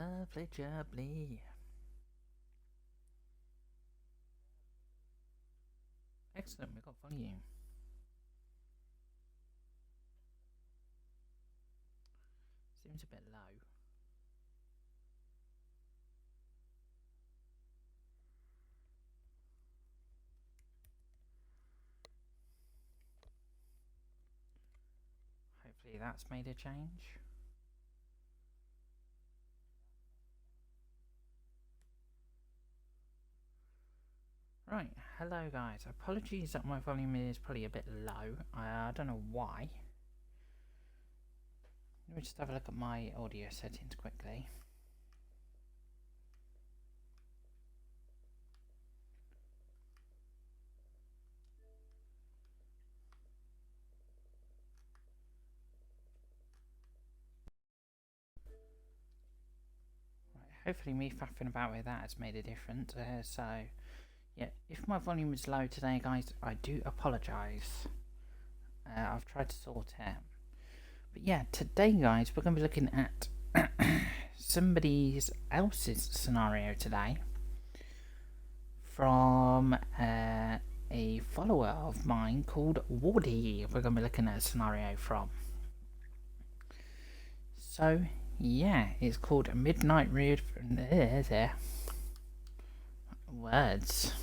Lovely jubbly. Excellent, we got volume. Seems a bit low. Hopefully that's made a change. Right, hello guys. Apologies that my volume is probably a bit low. I don't know why. Let me just have a look at my audio settings quickly. Right, hopefully me faffing about with that has made a difference. So, yeah, if my volume is low today, guys, I do apologise. I've tried to sort it out. But yeah, today, guys, we're going to be looking at somebody else's scenario today from a follower of mine called Wardy. We're going to be looking at a scenario from. So, yeah, it's called Midnight Riviera. Words.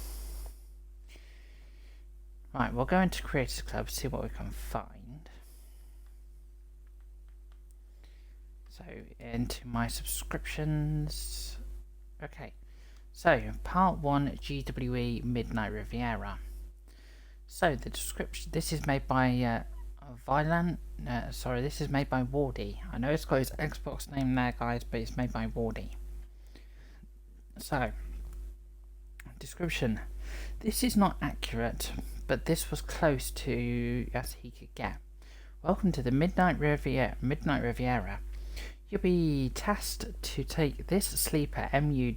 Right, we'll go into Creators Club, see what we can find. So, into my subscriptions. Okay, so part 1 GWE Midnight Riviera. So, the description, this is made by this is made by Wardy. I know it's got his Xbox name there, guys, but it's made by Wardy. So, description. This is not accurate, but this was close to as he could get. Welcome to the Midnight Riviera. You'll be tasked to take this sleeper MU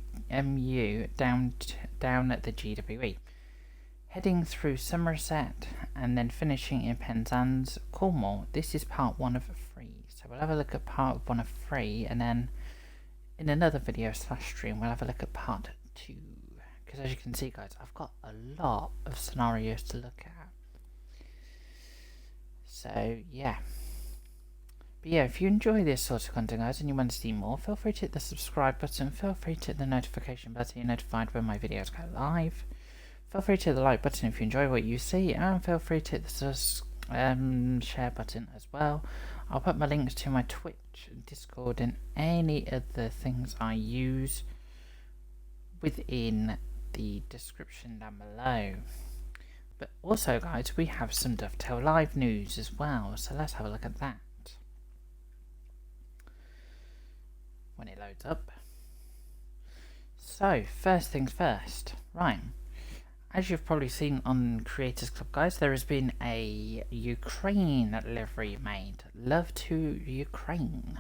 down at the GWE, heading through Somerset and then finishing in Penzance, Cornwall. This is part 1 of 3. So we'll have a look at part 1 of 3, and then in another video / stream we'll have a look at part 2. Because as you can see, guys, I've got a lot of scenarios to look at. So yeah. But yeah, if you enjoy this sort of content, guys, and you want to see more, feel free to hit the subscribe button, feel free to hit the notification button so you're notified when my videos go live. Feel free to hit the like button if you enjoy what you see, and feel free to hit the share button as well. I'll put my links to my Twitch, Discord, and any other things I use within the description down below. But also, guys, we have some Dovetail live news as well, so let's have a look at that when it loads up. So, first things first, right, as you've probably seen on Creators Club, guys, there has been a Ukraine livery made. Love to Ukraine.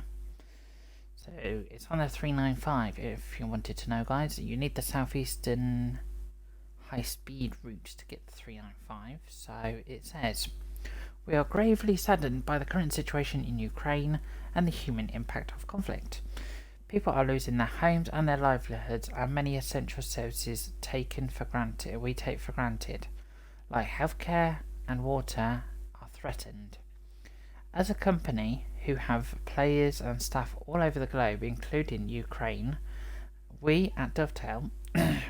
So it's on a 395 if you wanted to know, guys. You need the Southeastern high-speed route to get the 395. So it says, we are gravely saddened by the current situation in Ukraine and the human impact of conflict. People are losing their homes and their livelihoods, and many essential services we take for granted, like healthcare and water, are threatened. As a company who have players and staff all over the globe, including Ukraine, we at Dovetail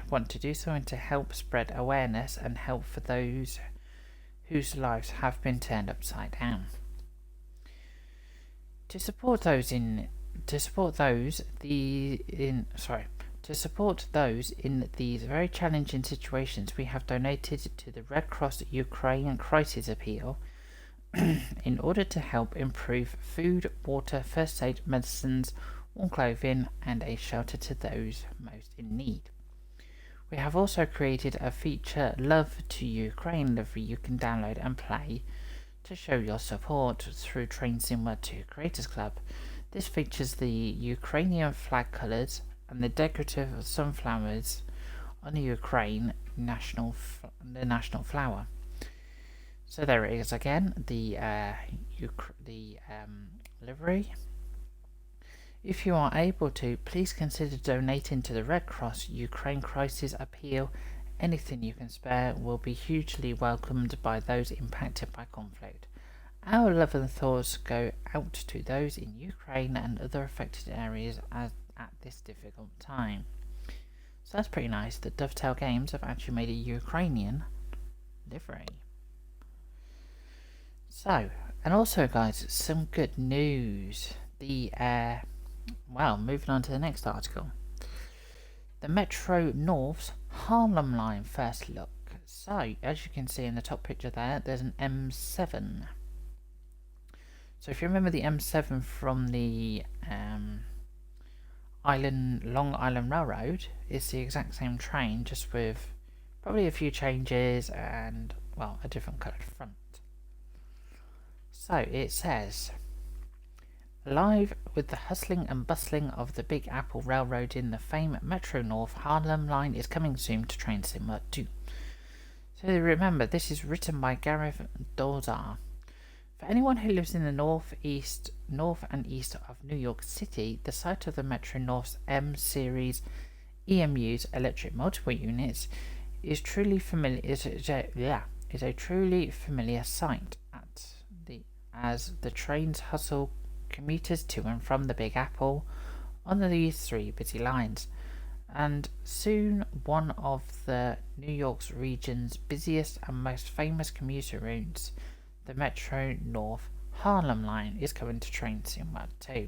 want to do something to help spread awareness and help for those whose lives have been turned upside down. To support those in these very challenging situations, we have donated to the Red Cross Ukraine Crisis Appeal in order to help improve food, water, first aid, medicines, warm clothing, and a shelter to those most in need. We have also created a feature, Love to Ukraine livery, you can download and play to show your support through train similar to Creators Club. This features the Ukrainian flag colours and the decorative sunflowers on the Ukraine national flower. So there it is again, the livery. If you are able to, please consider donating to the Red Cross Ukraine Crisis Appeal. Anything you can spare will be hugely welcomed by those impacted by conflict. Our love and thoughts go out to those in Ukraine and other affected areas at this difficult time. So that's pretty nice that Dovetail Games have actually made a Ukrainian livery. So, and also guys, some good news. Moving on to the next article. The Metro North's Harlem line first look. So, as you can see in the top picture there, there's an M7. So if you remember the M7 from the Long Island Railroad, it's the exact same train, just with probably a few changes and, well, a different coloured front. So it says, alive with the hustling and bustling of the Big Apple Railroad in the famed Metro North, Harlem line is coming soon to Train Sim 2. So remember, this is written by Gareth Dozar. For anyone who lives in the north and east of New York City, the sight of the Metro North's M-Series EMU's electric multiple units is a truly familiar sight as the trains hustle commuters to and from the Big Apple on these three busy lines, and soon one of the New York's region's busiest and most famous commuter routes, the Metro North Harlem line, is coming to Train Sim 2.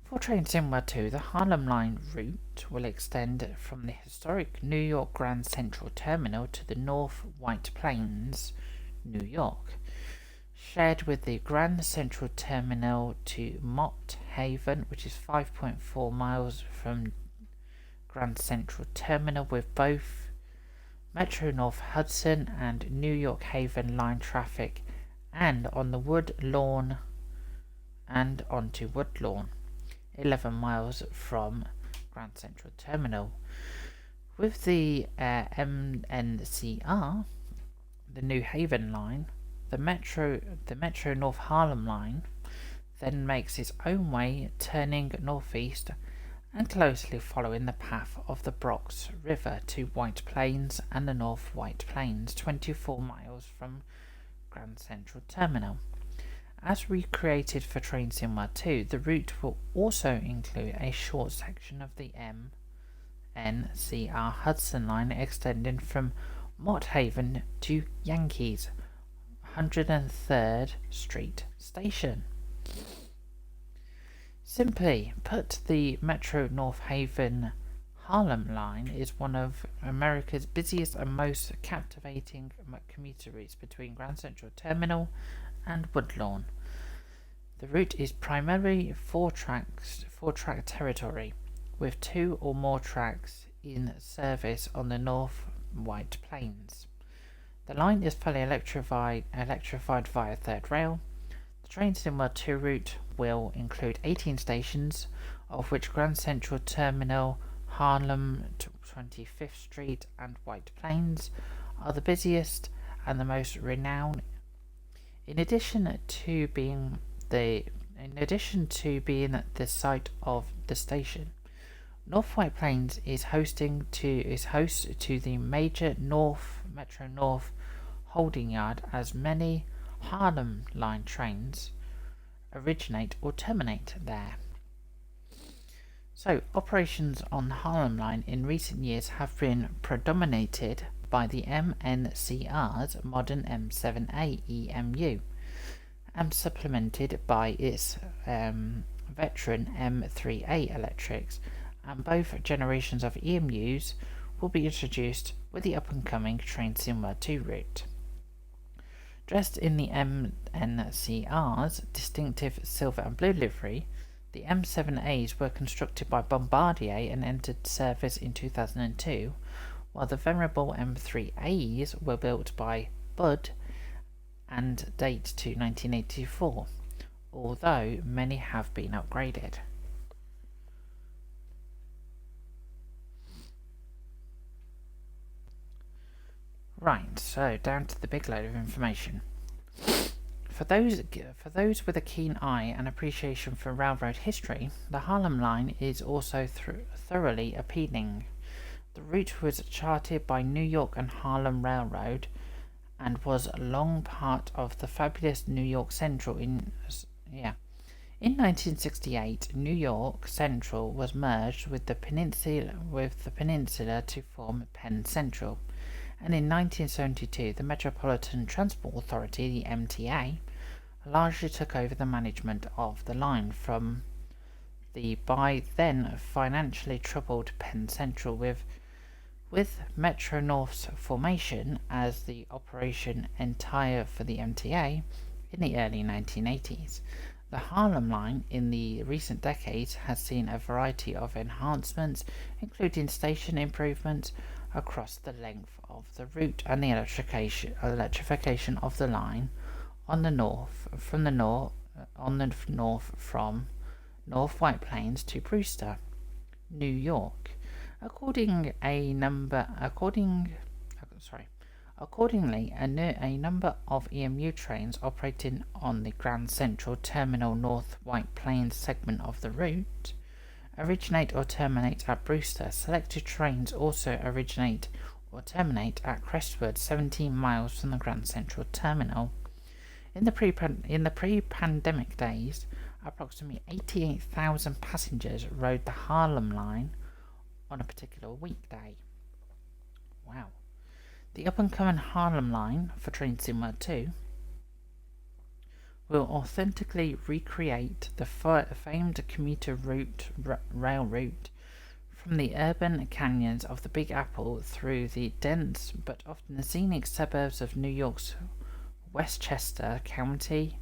For Train Sim 2, the Harlem line route will extend from the historic New York Grand Central Terminal to the North White Plains, New York, shared with the Grand Central Terminal to Mott Haven, which is 5.4 miles from Grand Central Terminal, with both Metro North Hudson and New York Haven line traffic, and on the Woodlawn and onto Woodlawn, 11 miles from Grand Central Terminal. With the MNCR, the New Haven line, the Metro North Harlem line then makes its own way, turning northeast and closely following the path of the Bronx River to White Plains and the North White Plains, 24 miles from Grand Central Terminal. As recreated for Train Sim 2, the route will also include a short section of the MNCR Hudson line extending from Mott Haven to Yankees 103rd Street Station. Simply put, the Metro North Haven Harlem line is one of America's busiest and most captivating commuter routes between Grand Central Terminal and Woodlawn. The route is primarily four-track territory, with 2 or more tracks in service on the North White Plains. The line is fully electrified via third rail. The Train Sim 2 route will include 18 stations, of which Grand Central Terminal, Harlem, 25th Street and White Plains are the busiest and the most renowned. In addition to being the site of the station, North White Plains is host to the major Metro North holding yard, as many Harlem line trains originate or terminate there. So, operations on the Harlem line in recent years have been predominated by the MNCR's modern M7A EMU, and supplemented by its veteran M3A electrics, and both generations of EMUs will be introduced with the up-and-coming Train Sim 2 route. Dressed in the MNCR's distinctive silver and blue livery, the M7As were constructed by Bombardier and entered service in 2002, while the venerable M3As were built by Bud and date to 1984, although many have been upgraded. Right, so down to the big load of information. for those with a keen eye and appreciation for railroad history, the Harlem Line is also thoroughly appealing. The route was charted by New York and Harlem Railroad and was long part of the fabulous New York Central in 1968, New York Central was merged with the peninsula to form Penn Central, and in 1972 the Metropolitan Transport Authority, the MTA, largely took over the management of the line from the by then financially troubled Penn Central, with Metro North's formation as the operation entire for the MTA in the early 1980s. The Harlem Line in the recent decades has seen a variety of enhancements, including station improvements across the length of the route and the electrification of the line on the north from North White Plains to Brewster, New York. Accordingly, a number of EMU trains operating on the Grand Central Terminal North White Plains segment of the route originate or terminate at Brewster. Selected trains also originate or terminate at Crestwood, 17 miles from the Grand Central Terminal. In the pre-pandemic days, approximately 88,000 passengers rode the Harlem Line on a particular weekday. Wow. The up-and-coming Harlem Line for TSW2 will authentically recreate the famed commuter rail route from the urban canyons of the Big Apple through the dense but often scenic suburbs of New York's Westchester County,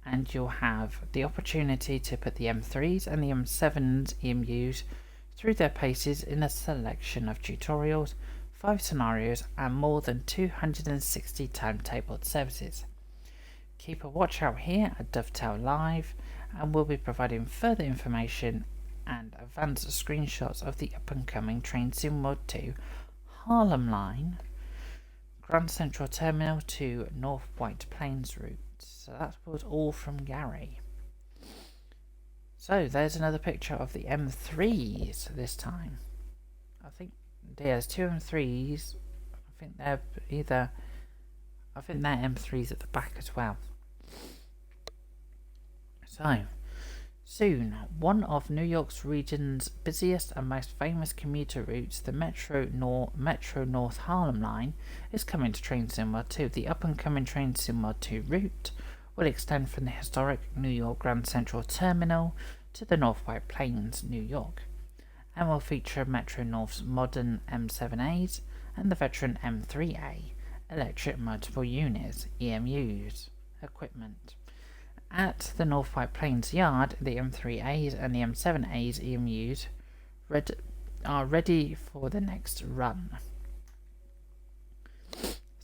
and you'll have the opportunity to put the M3s and the M7s EMUs through their paces in a selection of tutorials, 5 scenarios, and more than 260 timetabled services. Keep a watch out here at Dovetail Live, and we'll be providing further information and advanced screenshots of the up-and-coming TSW2 Harlem Line Grand Central Terminal to North White Plains route. So that was all from Gary. So there's another picture of the M3s this time. I think there's 2 M3s. I think they're M3s at the back as well. So soon, one of New York's region's busiest and most famous commuter routes, the Metro North Harlem Line, is coming to TSW2. The up-and-coming TSW2 route will extend from the historic New York Grand Central Terminal to the North White Plains, New York, and will feature Metro North's modern M7As and the veteran M3A electric multiple units (EMUs) equipment. At the North White Plains yard, the M3As and the M7As EMUs are ready for the next run.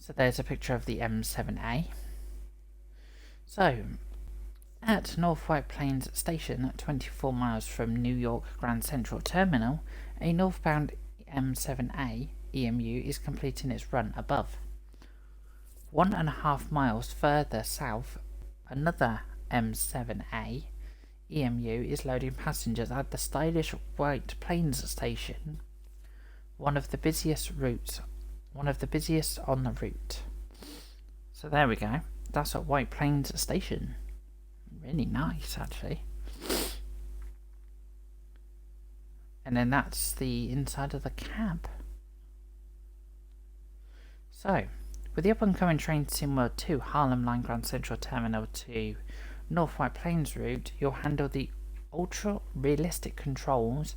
So there's a picture of the M7A. So, at North White Plains Station, 24 miles from New York Grand Central Terminal, a northbound M7A EMU is completing its run above. 1.5 miles further south, another M7A EMU is loading passengers at the stylish White Plains Station, one of the busiest on the route. So there we go. That's at White Plains Station. Really nice, actually. And then that's the inside of the cab. So, with the up-and-coming TSW2 Harlem Line Grand Central Terminal to North White Plains route, you'll handle the ultra-realistic controls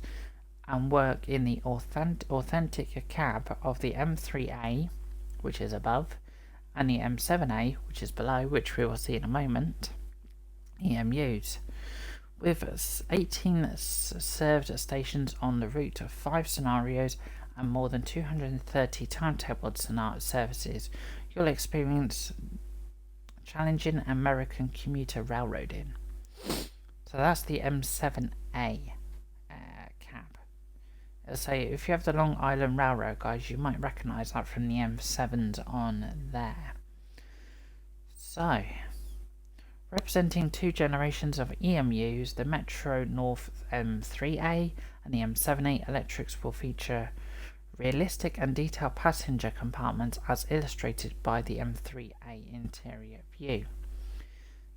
and work in the authentic cab of the M3A, which is above, and the M7A, which is below, which we will see in a moment, EMUs. With 18 served stations on the route, 5 scenarios, and more than 230 timetabled services, you'll experience challenging American commuter railroading. So that's the M7A cab. So if you have the Long Island Railroad, guys, you might recognise that from the M7s on there. So Representing two generations of EMUs, the Metro North M3A and the M7A electrics will feature realistic and detailed passenger compartments as illustrated by the M3A interior view.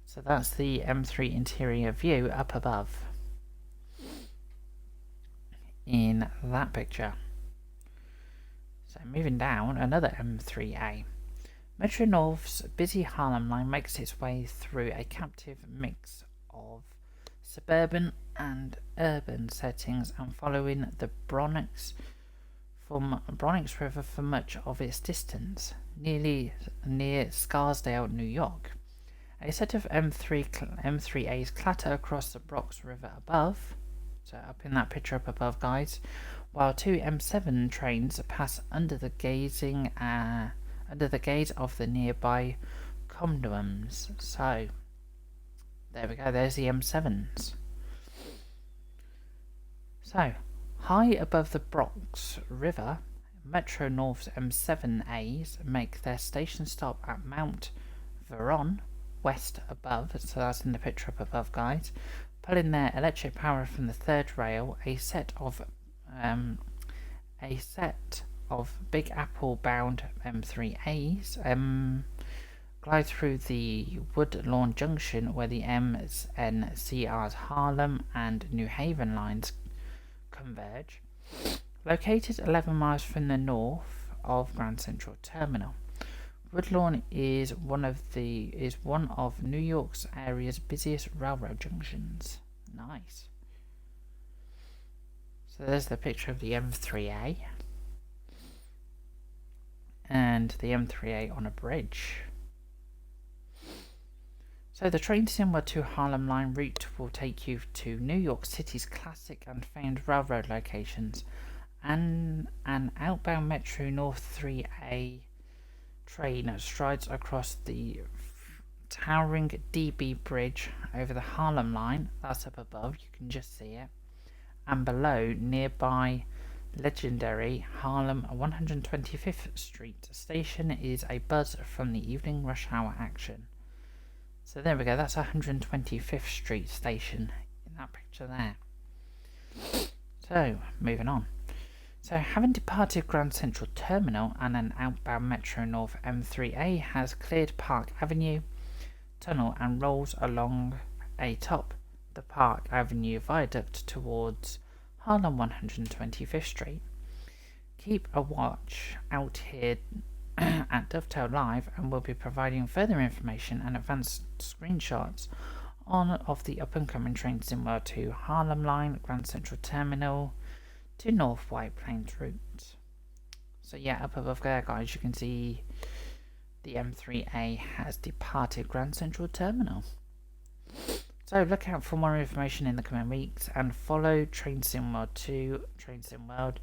So that's the M3 interior view up above in that picture. So moving down, another M3A. Metro North's busy Harlem line makes its way through a captive mix of suburban and urban settings and following the Bronx River for much of its distance, nearly near Scarsdale, New York. A set of M3As clatter across the Bronx River above, so up in that picture up above, guys, while two M7 trains pass under the gaze of the nearby condominiums. So there we go, there's the M7s. So high above the Bronx River, Metro North's M7As make their station stop at Mount Vernon, west above, so that's in the picture up above, guys, pulling their electric power from the third rail. A set of Big Apple bound M3As glide through the Woodlawn Junction where the MNCR's Harlem and New Haven lines converge. Located 11 miles from the north of Grand Central Terminal, Woodlawn is one of New York's area's busiest railroad junctions. Nice. So there's the picture of the M3A and the M3A on a bridge. So the train similar to Harlem Line route will take you to New York City's classic and famed railroad locations, and an outbound Metro North 3A train strides across the towering DB Bridge over the Harlem Line. That's up above, you can just see it. And below, nearby legendary Harlem 125th Street station is a buzz from the evening rush hour action. So there we go, that's 125th Street station in that picture there. So, moving on. So, having departed Grand Central Terminal, and an outbound Metro North M3A has cleared Park Avenue tunnel and rolls along atop the Park Avenue viaduct towards Harlem 125th Street. Keep a watch out here at Dovetail Live, and we'll be providing further information and advanced screenshots of the up and coming train similar to Harlem Line, Grand Central Terminal to North White Plains route. So yeah, up above there, guys, you can see the M3A has departed Grand Central Terminal. So look out for more information in the coming weeks, and follow Train Sim World 2, Train Sim World,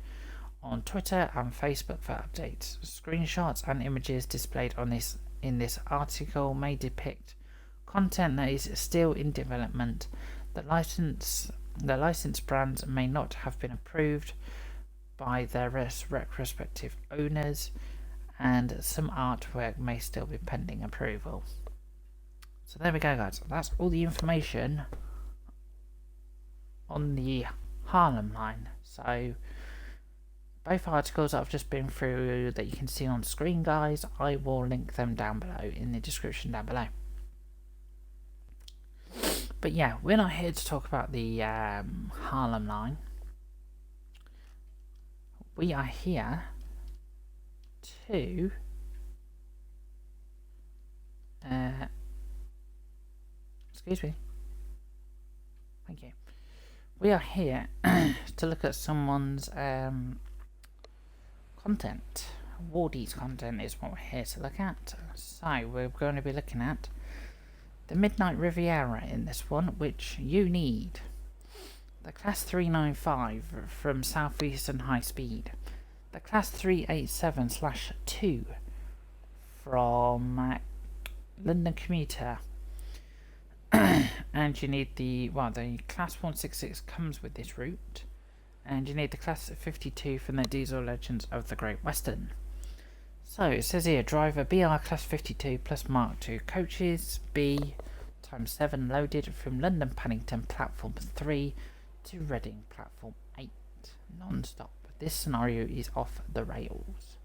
on Twitter and Facebook for updates. Screenshots and images displayed in this article may depict content that is still in development. The licensed brands may not have been approved by their respective owners, and some artwork may still be pending approval. So there we go, guys. That's all the information on the Harlem Line. So both articles that I've just been through that you can see on screen, guys, I will link them down below in the description down below. But yeah, we're not here to talk about the Harlem Line. We are here to excuse me. Thank you. We are here to look at someone's content. Wardy's content is what we're here to look at. So we're going to be looking at the Midnight Riviera in this one, which you need. The Class 395 from Southeastern High Speed. The Class 387/2 from London Commuter. And you need the Class 166 comes with this route. And you need the Class 52 from the Diesel Legends of the Great Western. So it says here, driver BR Class 52 plus Mark II coaches, B ×7 loaded from London Paddington platform 3 to Reading platform 8 non-stop. This scenario is off the rails.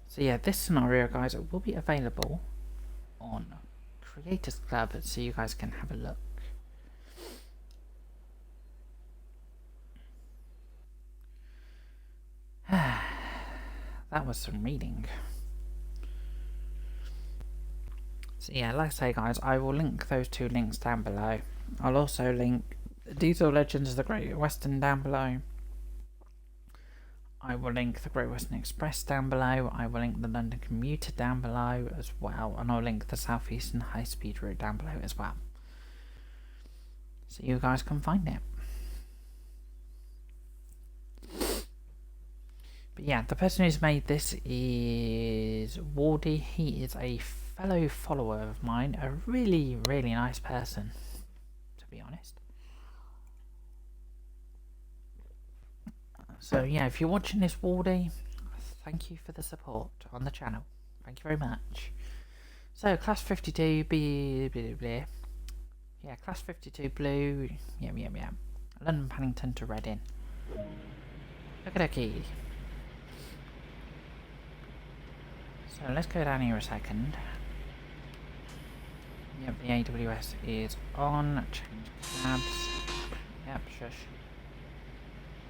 So yeah, this scenario, guys, will be available on Creators Club, so you guys can have a look. That was some reading. So yeah, like I say, guys, I will link those two links down below. I'll also link Diesel Legends of the Great Western down below. I will link the Great Western Express down below. I will link the London Commuter down below as well. And I'll link the Southeastern High Speed route down below as well, so you guys can find it. But yeah, the person who's made this is Wardy. He is a fellow follower of mine. A really, really nice person, to be honest. So yeah, if you're watching this, Wardy, thank you for the support on the channel. Thank you very much. So class 52 blue. Yeah, class 52 blue. Yeah. London Paddington to Reading. Look at that key. So let's go down here a second. Yep, the AWS is on. Change tabs. Yep, shush.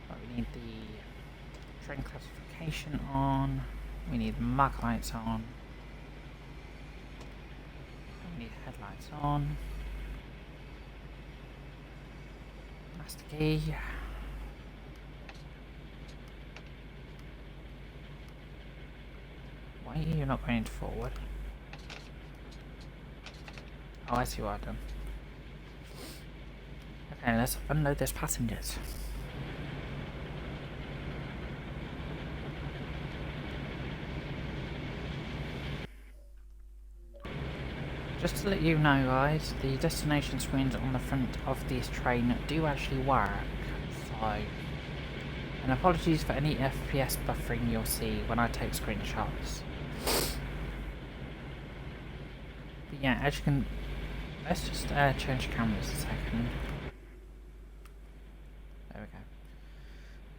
But we need the train classification on. We need mark lights on. We need headlights on. Master key. Why are you not going forward? Oh, I see what I've done. Okay, let's unload those passengers. Just to let you know, guys, the destination screens on the front of this train do actually work. So, and apologies for any FPS buffering you'll see when I take screenshots. But yeah, as you can, let's just change cameras a second. There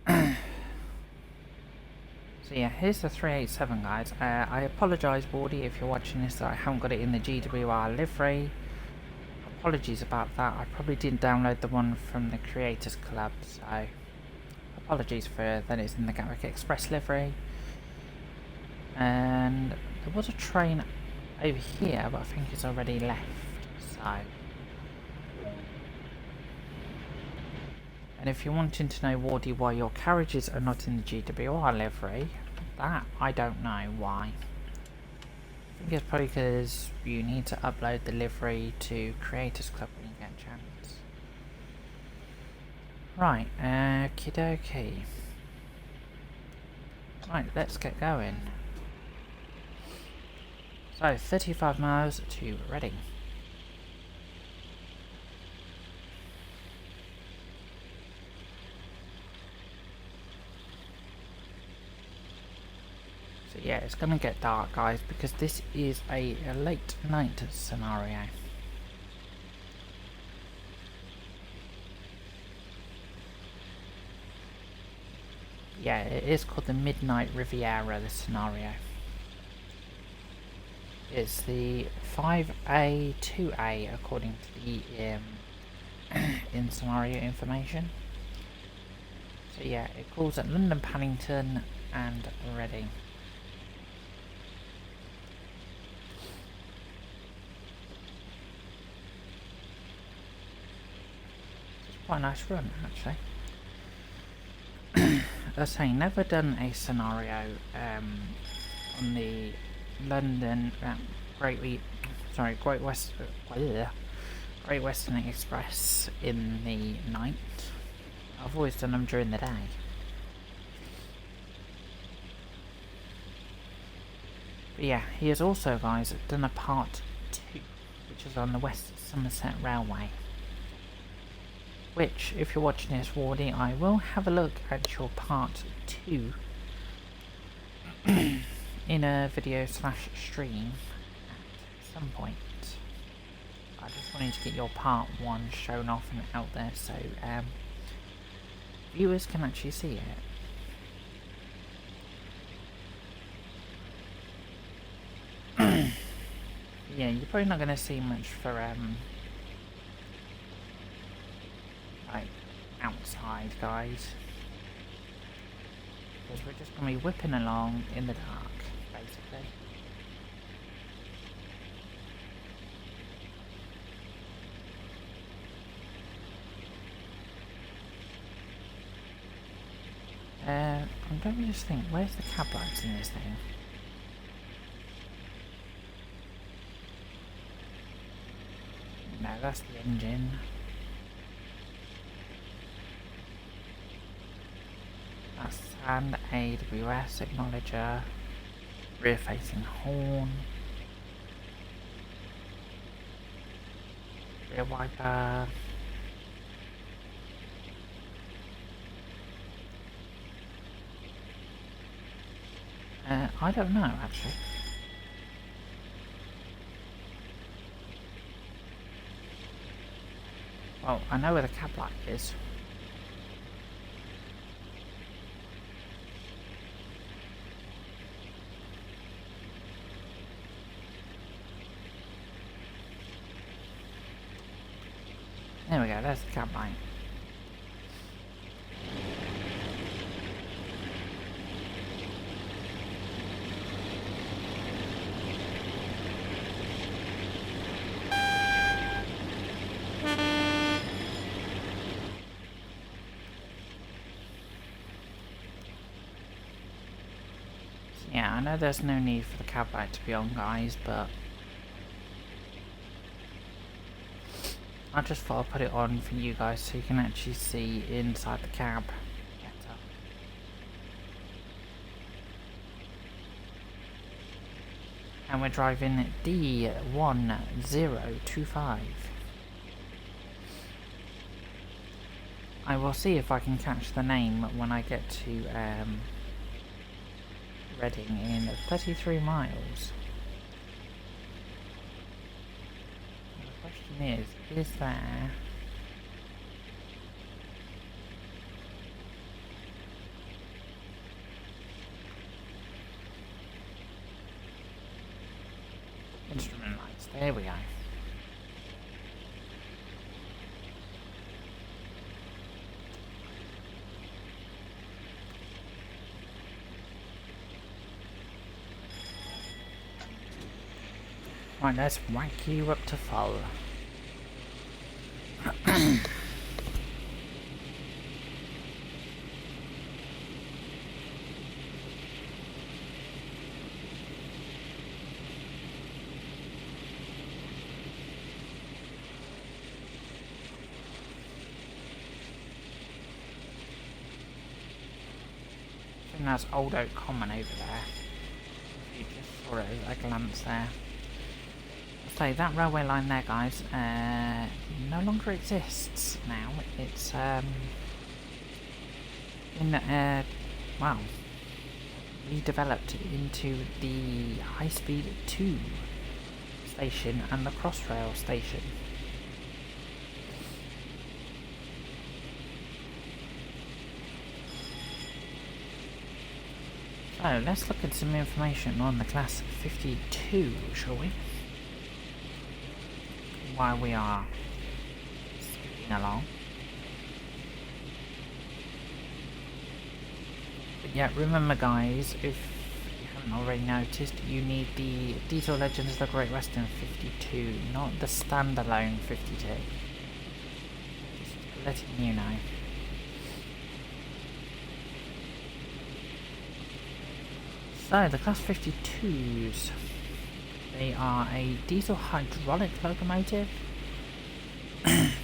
we go. So yeah, here's the 387, guys. I apologise, Wardy, if you're watching this, that I haven't got it in the GWR livery. Apologies about that. I probably didn't download the one from the Creators Club, so apologies for that it's in the Gatwick Express livery. And there was a train over here, but I think it's already left, so. And if you're wanting to know, Wardy, why your carriages are not in the GWR livery, that I don't know why. I think it's probably because you need to upload the livery to Creators Club when you get a chance. Right, okie dokie. Right, let's get going. So, 35 miles to Reading. So yeah, it's gonna get dark, guys, because this is a late night scenario. Yeah, it is called the Midnight Riviera, this scenario. It's the 5A, 2A, according to the in scenario information. So yeah, it calls at London Paddington and Reading. It's quite a nice run, actually. As I say, never done a scenario on the London Great Western Express in the night. I've always done them during the day. But yeah, he has also, guys, done a part 2, which is on the West Somerset Railway. Which, if you're watching this, Wardy, I will have a look at your part 2 in a video /stream at some point. I just wanted to get your part 1 shown off and out there so viewers can actually see it. Yeah, you're probably not going to see much for like outside, guys, because we're just going to be whipping along in the dark, basically. I'm going to just think, where's the cab lights in this thing? No, that's the engine. That's and AWS acknowledger, rear facing horn, rear wiper. I don't know actually. Well, I know where the cab light is. There we go, there's the cab light. Yeah, I know there's no need for the cab light to be on, guys, but I just thought I'd put it on for you guys so you can actually see inside the cab better. And we're driving D1025. I will see if I can catch the name when I get to Reading in 33 miles. The question is there instrument lights? There we go. Right, let's whack you up to full. I think that's Old Oak Common over there. You just saw it at a glance there. So that railway line there, guys, no longer exists now. It's well, redeveloped into the High Speed 2 station and the Crossrail station. So let's look at some information on the Class 52, shall we? While we are skipping along. But yeah, remember guys, if you haven't already noticed, you need the Diesel Legends of the Great Western 52, not the standalone 52. Just letting you know. So, the Class 52s. They are a diesel hydraulic locomotive.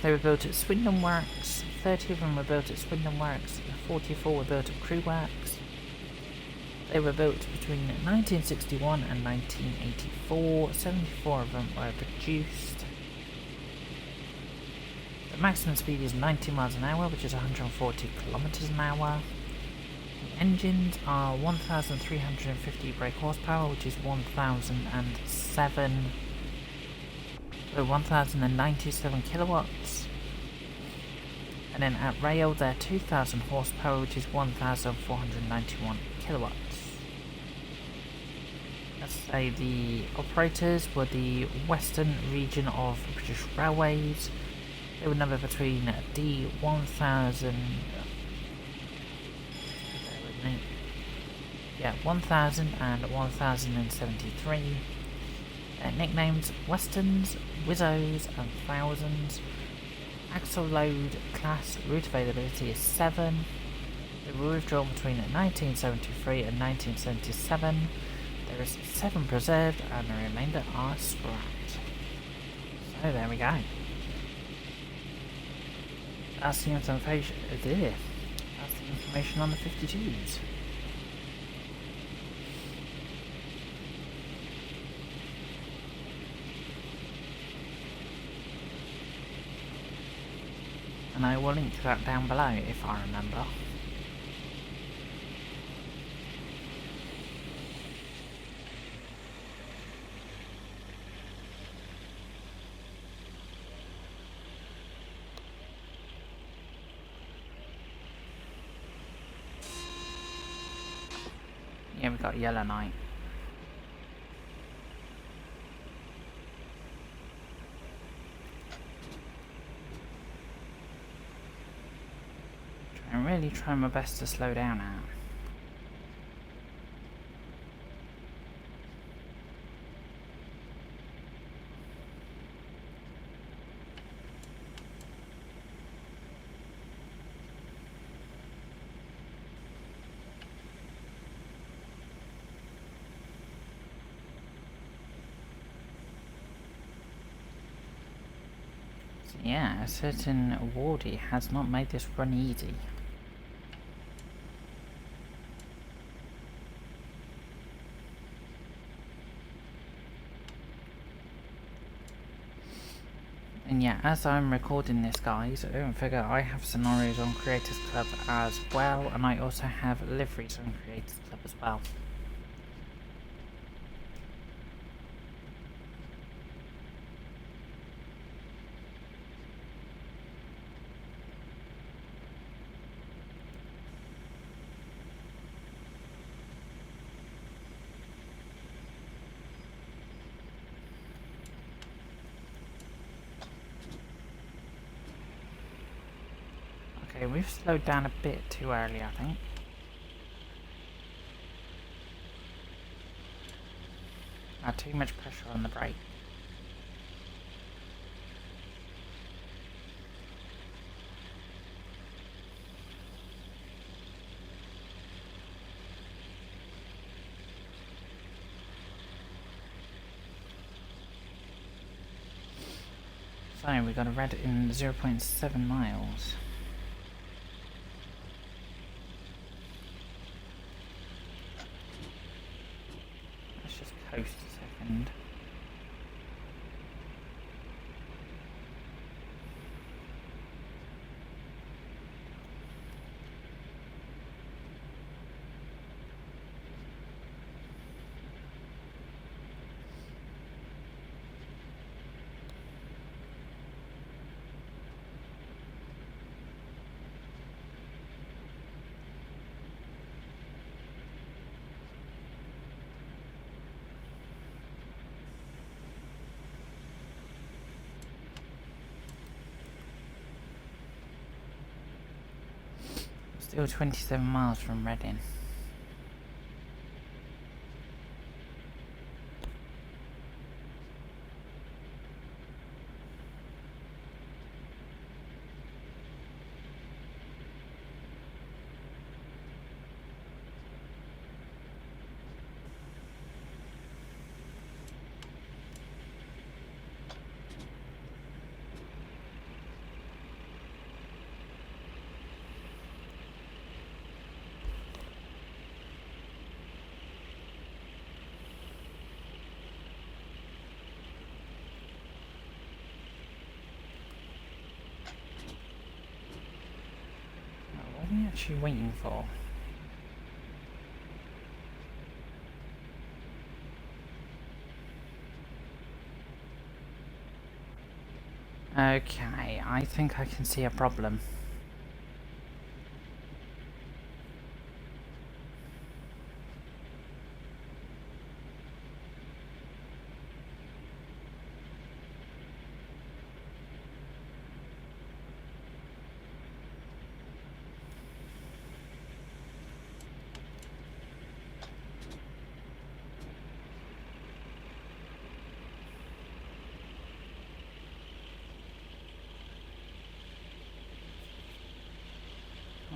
They were built at Swindon Works. 30 of them were built at Swindon Works. 44 were built at Crew Works. They were built between 1961 and 1984. 74 of them were produced. The maximum speed is 90 miles an hour, which is 140 kilometers an hour. The engines are 1,350 brake horsepower, which is 1,007 So 1097 kilowatts. And then at rail they're 2000 horsepower, which is 1491 kilowatts. Let's say the operators were the Western region of British Railways. They would number between D1000, 1000 and 1073. Nicknames: Westerns, Wizzos and Thousands. Axle load class route availability is 7. They were withdrawn between 1973 and 1977. There is 7 preserved and the remainder are scrapped. So there we go. That's the information. That's the information on the 52s. And I will link that down below if I remember. Yeah, we got Yellow Knight. I'm really trying my best to slow down now. So yeah, a certain Wardy has not made this run easy. And yeah, as I'm recording this, guys, don't forget I have scenarios on Creators Club as well, and I also have liveries on Creators Club as well. Okay, we've slowed down a bit too early, I think. Too much pressure on the brake. So we got a red in 0.7 miles. Let's just coast a second. Still 27 miles from Reading. What are we actually waiting for? Okay, I think I can see a problem.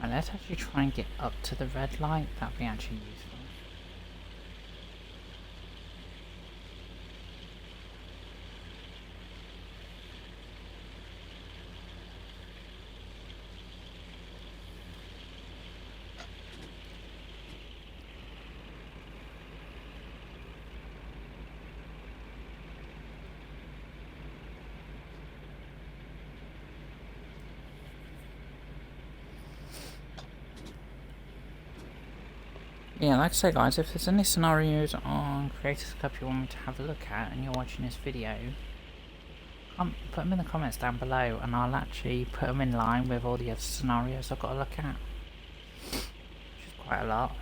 Right, let's actually try and get up to the red light. That'd be actually useful. Yeah, like I say guys, if there's any scenarios on Creators Club you want me to have a look at and you're watching this video, put them in the comments down below and I'll actually put them in line with all the other scenarios I've got to look at. Which is quite a lot.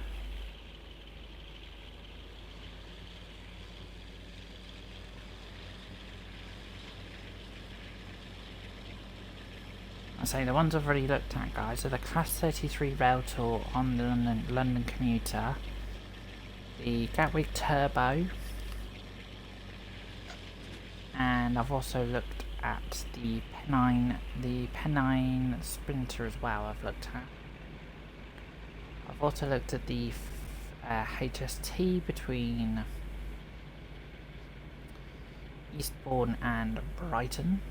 I say the ones I've already looked at guys are the Class 33 rail tour on the London Commuter, the Gatwick Turbo, and I've also looked at the Pennine Sprinter as well. I've looked at. I've also looked at the HST between Eastbourne and Brighton.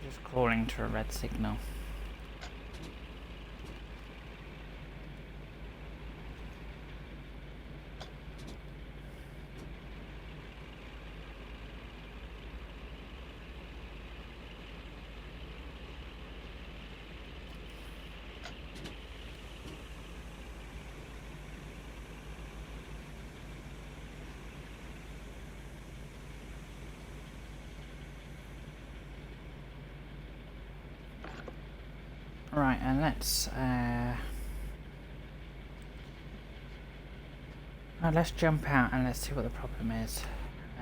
Just crawling to a red signal. Right, and let's jump out and let's see what the problem is.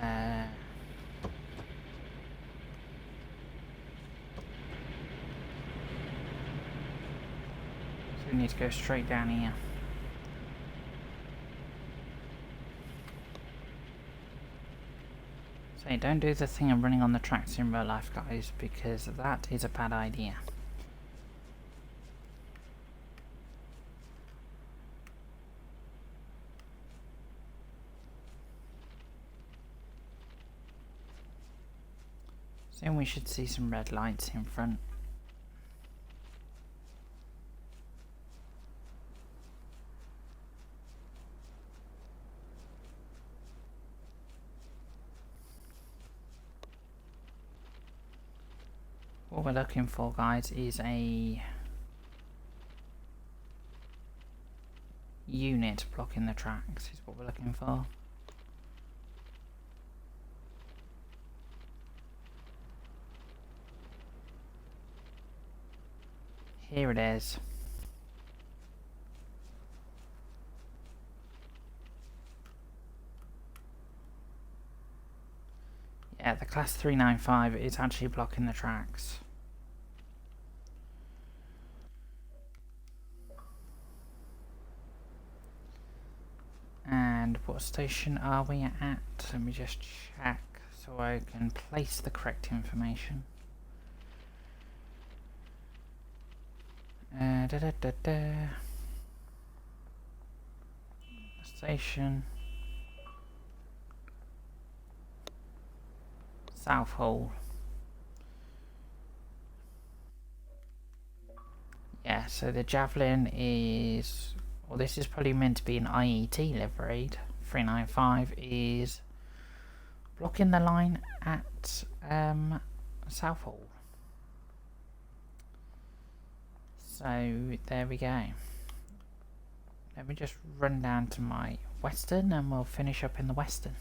So we need to go straight down here. So don't do the thing of running on the tracks in real life, guys, because that is a bad idea. Soon we should see some red lights in front. What we're looking for, guys, is a unit blocking the tracks, is what we're looking for. Here it is. Yeah, the Class 395 is actually blocking the tracks. And what station are we at? Let me just check so I can place the correct information. Da, da, da, da. Station. Southall. Yeah, so the Javelin is... Well, this is probably meant to be an IET liveried. 395 is blocking the line at Southall. So there we go. Let me just run down to my Western and we'll finish up in the Western.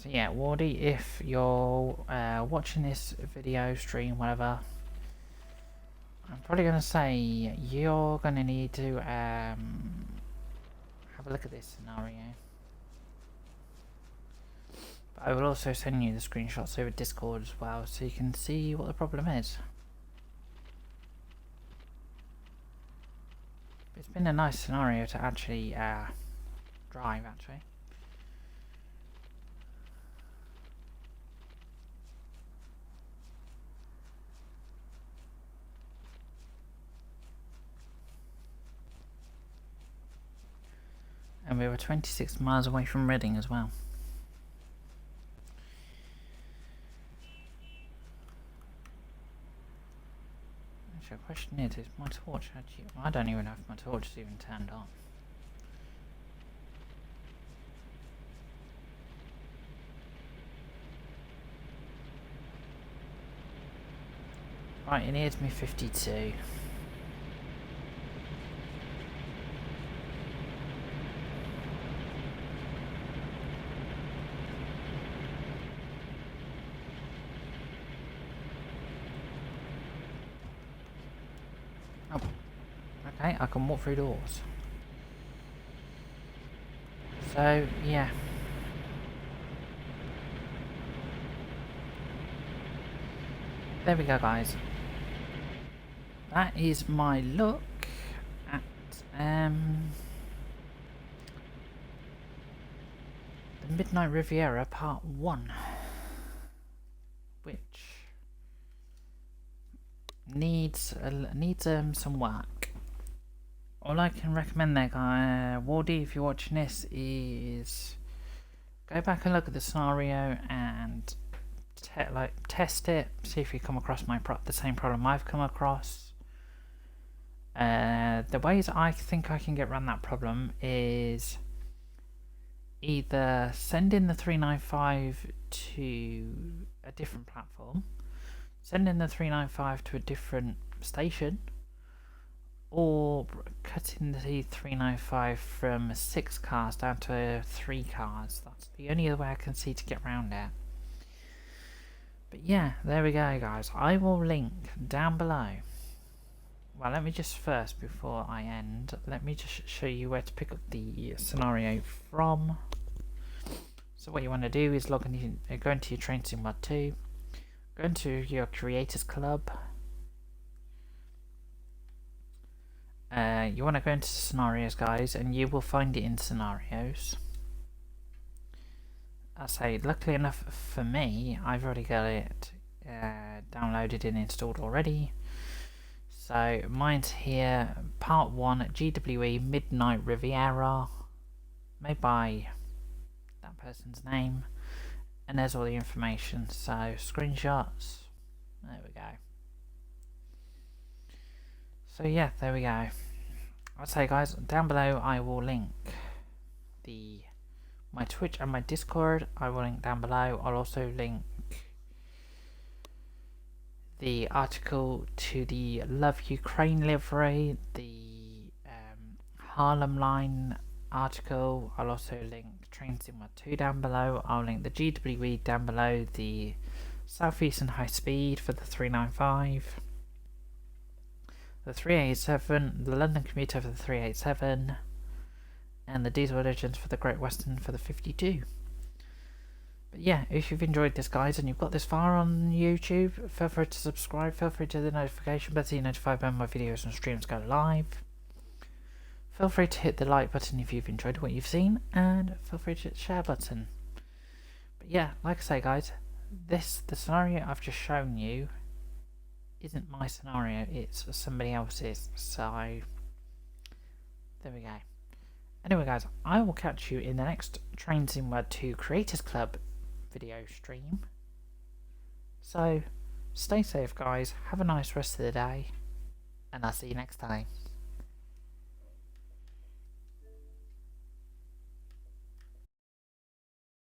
So yeah, Wardy, if you're watching this video, stream, whatever, I'm probably going to say you're going to need to have a look at this scenario. But I will also send you the screenshots over Discord as well, so you can see what the problem is. It's been a nice scenario to actually drive, actually. And we were 26 miles away from Reading as well. Actually, the question is my torch actually... I don't even know if my torch is even turned on. Right, it needs me 52. Okay, I can walk through doors. So, yeah. There we go, guys. That is my look at the Midnight Riviera Part 1. Which needs some work. All I can recommend there, Wardy, if you're watching this, is go back and look at the scenario and test it. See if you come across the same problem I've come across. The ways I think I can get around that problem is either send in the 395 to a different platform, send in the 395 to a different station, or cutting the 395 from 6 cars down to 3 cars. That's the only other way I can see to get around it. But yeah, there we go, guys. I will link down below. Well, let me just first, before I end, let me just show you where to pick up the scenario from. So what you want to do is log in, go into your Train Sim Mod 2, go into your Creators Club. You want to go into scenarios, guys, and you will find it in scenarios. I say, luckily enough for me, I've already got it downloaded and installed already. So mine's here, Part 1 GWE Midnight Riviera, made by that person's name, and there's all the information. So screenshots, there we go. So yeah, there we go. I'd say, guys, down below I will link my Twitch and my Discord. I will link down below. I'll also link the article to the Love Ukraine livery, the Harlem line article. I'll also link Train Sim Mod 2 down below. I'll link the GWE down below, the Southeastern High Speed for the 395, the 387, the London Commuter for the 387, and the Diesel Legends for the Great Western for the 52. But yeah, if you've enjoyed this, guys, and you've got this far on YouTube, feel free to subscribe, feel free to the notification bell so you're notified when my videos and streams go live. Feel free to hit the like button if you've enjoyed what you've seen, and feel free to hit the share button. But yeah, like I say, guys, the scenario I've just shown you isn't my scenario, it's somebody else's. So there we go. Anyway guys, I will catch you in the next TSW2 Creators Club video stream. So stay safe guys, have a nice rest of the day, and I'll see you next time.